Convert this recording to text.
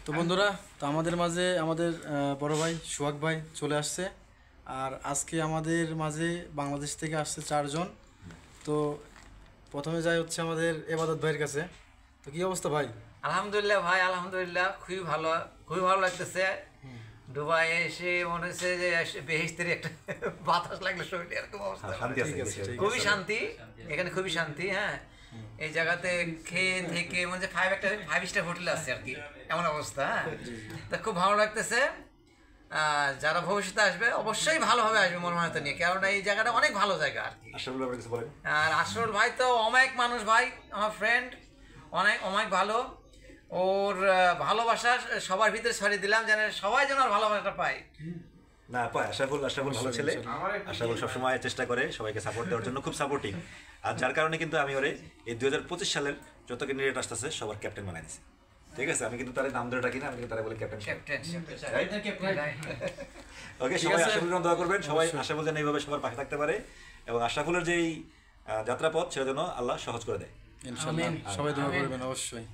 তো বন্ধুরা, তো আমাদের মাঝে আমাদের বড় ভাই সোহাগ ভাই চলে আসছে। আর আজকে আমাদের মাঝে বাংলাদেশ থেকে আসছে 4 জন। তো প্রথমে যাই হচ্ছে আমাদের এবাদত ভাইয়ের কাছে। তো কি অবস্থা ভাই? আলহামদুলিল্লাহ ভাই, আলহামদুলিল্লাহ খুবই ভালো লাগতেছে। দুবাই এসে মনে হচ্ছে যে বেহেশতের একটা বাতাস লাগলে শরীরে এরকম অবস্থা। খুবই শান্তি এখানে, খুবই শান্তি। হ্যাঁ, এই জায়গাতে খেয়ে থেকে মনে হচ্ছে ফাইভ স্টার হোটেল আছে আর কি, এমন অবস্থা। হ্যাঁ, তা খুব ভালো লাগতেছে। যারা ভবিষ্যতে আসবে অবশ্যই ভালোভাবে আসবে মনোমানিত নিয়ে, কারণ এই জায়গাটা অনেক ভালো জায়গা আর কি। আর আশরুল ভাই তো অমায়িক মানুষ ভাই, আমার ফ্রেন্ড, অনেক ভালো। ওর ভালোবাসা সবার ভিতরে ছড়িয়ে দিলাম, যেন সবাই যেন আর ভালোবাসাটা পায়। না পায়, আশরাফুল ভালো ছেলে। আশরাফুল সবসময় চেষ্টা করে সবাইকে সাপোর্ট দেওয়ার জন্য, খুব সাপোর্টিং। আর যার কারণে কিন্তু আমি ওরে এই 2025 সালের যত ক্যান্ডিডেট আসতেছে সবার ক্যাপ্টেন বানাই দিছি। ঠিক আছে, আমি কিন্তু তার নাম ধরে ডাকি না, আমি কিন্তু তারা বলে ক্যাপ্টেন। ওকে, সবাই আশরাফুলের জন্য দোয়া করবেন, সবাই আশরাফুল যেন এইভাবে সবার পাশে থাকতে পারে, এবং আশরাফুলের যেই যাত্রাপথ সেটা যেন আল্লাহ সহজ করে দেয়। ইনশাআল্লাহ সবাই দোয়া করবেন অবশ্যই।